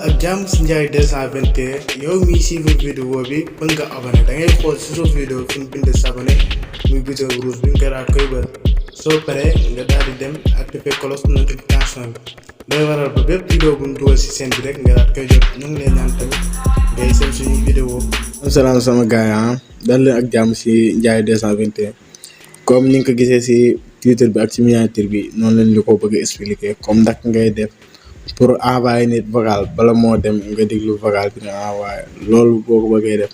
ak jàmm si Ndiaye 221 yow miy suivre vidéo bi mën nga abonné da ngay xool si suuf vidéo fi ñu bind s'abonner muy bouton rouge bi nga daal koy bër soo paree nga daal di dem activer cloche notification bi day waral ba bépp vidéo bu ñu dugal si seen bi rek nga daal koy jot ñu ngi lay ñaan tamit ngay seen suñu vidéo. Asalaam sama gars yi dal leen ak jàmm si Ndiaye 221 comme ni nga ko gisee si titre bi ak ci miniature bi noonu lañ li ko bëgg a expliquer comme ndax ngay def pour envoyer nit vocal bala moo dem nga déglu vocal bi nga envoyé loolu boo ko bëggee def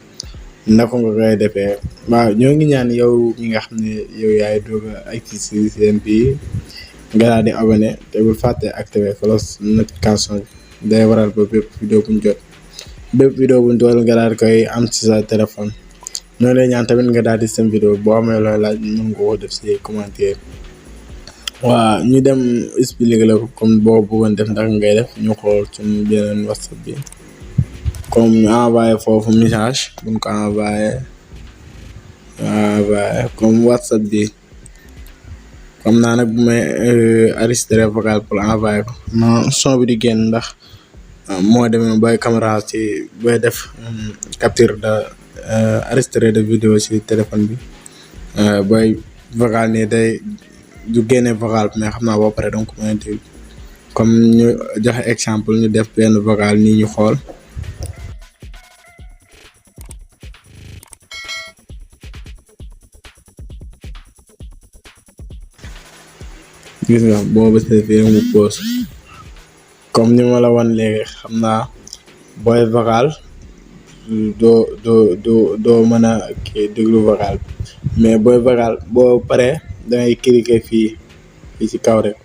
naka nga koy defee waaw ñoo ngi ñaan yow ñi nga xam ne yow yaay doog a ak ci seen bi nga daal di abonné te bul fàtte activer cloche notification bi day waral ba bépp vidéo buñ jot bépp vidéo buñ dool nga daal koy am ci sa téléphone ñoo lay ñaan tamit nga daal di seen vidéo boo amee looy laaj mën nga ko def si commentaire waaw ñu dem expliquer la ko comme boo bëggoon def ndax ngay def ñu xool suñu beneen WhatsApp bi comme ñu envoyé foofu message buñ ko envoyé comme WhatsApp bi comme naa nag bu may enregistré vocal pour envoyé ko non son bi di génn ndax moo demee booy caméra ci booy def capture de enregistré de vidéo ci téléphone bi booy vocal nii day du génne vocal mais xam naa boo pare donc mën a déglu comme ñu joxe exemple ñu def benn vocal nii ñu xool gis nga boo bësee fii mu pause comme ni ma la wan léegi xam naa booy vocal doo mën a kii déglu vocal mais booy vocal boo paree dangay cliquer fii ci kaw rek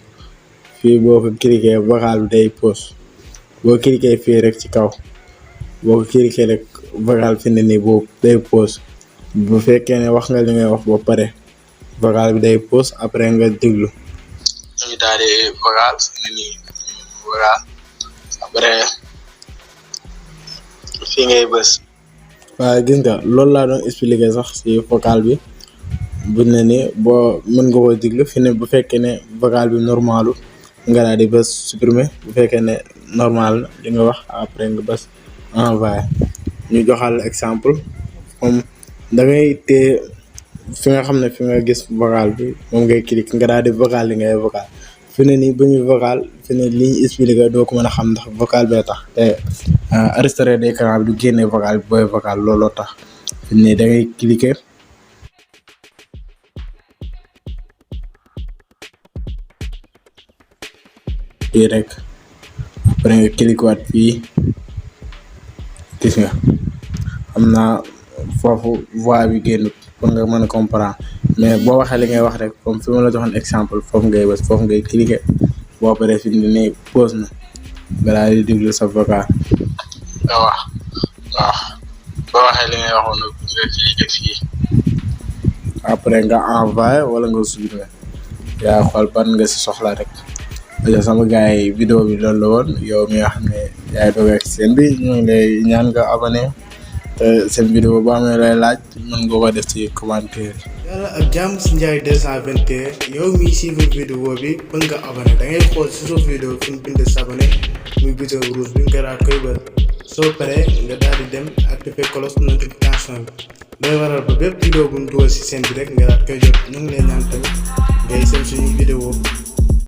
fii boo ko cliquer vocal bi day pause boo cliquer fii rek ci kaw boo ko cliquer rek vocal fi ne nii boobu day pause bu fekkee ne wax nga li ngay wax ba pare vocal bi day pause après nga déglu ñu daal di vocal fi ne nii vocal après fii ngay bës waaw gis nga loolu laa doon expliquer sax ci vocal bi bu ne ni boo mën nga ko déglu fi ne bu fekkee ne vocal bi normalu nga daal di bës supprimer bu fekkee ne normal na li nga wax après nga bës envoyer ñu joxal exemple comme da ngay téye fi nga xam ne fi nga gis vocal bi moom ngay cliquer nga daal di vocal li ngay vocal fi ne nii bu ñu vocal fi ne li ñu expliquer doo ko mën a xam ndax vocal bee tax te enregistré d'écran bi du génne vocal bi booy vocal looloo tax fi ne da ngay cliquer fii rek après nga cliquer waat fii gis nga xam naa foofu voix bi génn pour nga mën a comprendre mais boo waxee li ngay wax rek comme fi ma la joxoon exemple foofu ngay bës foofu ngay cliquer boo paree fi mu ne pause na nga daal di déglu sa vocal nga wax waaw boo waxee li ngay waxoon nag nga cliquer fii après nga envoyé wala nga supprimer yaa xool ban nga si soxla rek sama gars yi vidéo bi loolu la woon yow mi nga xam ne yaay doog ak seen bi ñu ngi lay ñaan nga abonné te seen vidéo boo amee lay laaj mën nga ko def ci commentaire yàlla ak jàmm si Ndiaye 221 yow miy suivre vidéo bi mën nga abonné da ngay xool si suuf vidéo fi ñu bind s'abonner muy bouton rouge bi nga daal koy bër soo paree nga daal di dem activer cloche notification bi day waral ba bépp vidéo bu ñu dugal si seen bi rek nga daal koy jot ñu ngi lay ñaan tamit ngay seen suñu vidéo